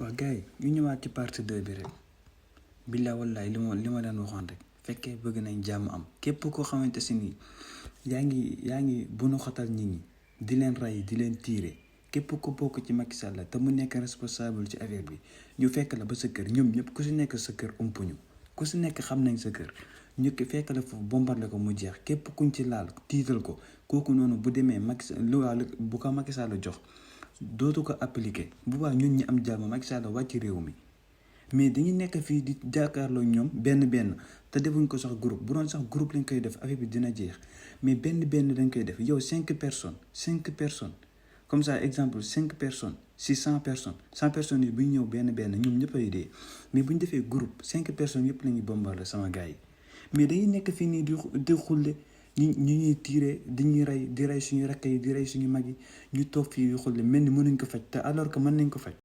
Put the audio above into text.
waaw gars yi ñu ñëwaat ci partie 2 bi rek billaa wallaay li ma leen waxoon rek fekkee bëgg nañ jàmm am képp koo xamante si nii yaa ngi bunu xatal nit ñi di leen rey di leen tiire képp ko bokk ci Macky Sall te mu nekk responsable ci affaire bi ñu fekk la ba sa kër ñoom ñëpp ku si nekk sa kër umpuñu ku si nekk xam nañ sa kër ñu fekk la foofu bombardé ko mu jeex képp kuñ ci laal tiital ko kooku noonu bu demee Macky bu ko Macky Sall jox dootu ko appliqué bu baax ñun ñi am jàmm Macky Sall wàcc réew mi mais dañuy nekk fii di jàkkaarloo ñoom benn te defuñ ko sax groupe bu doon sax groupe lañ koy def affaire bi dina jeex mais benn dañ koy def yow 5 personnes comme ça exemple 5 personnes si 100 personnes yi bu ñu ñëw benn ñoom ñëpp ay dee mais bu ñu defee groupe 5 personnes yëpp la ñuy bombardé sama gars yi mais dañuy nekk fii nii di xulle ñu ñuy tiire dañuy rey di rey suñu rakk yi di rey suñu mag yi ñu toog fii di xulle mel ni mënuñ ko faj te alors que mën nañ ko faj.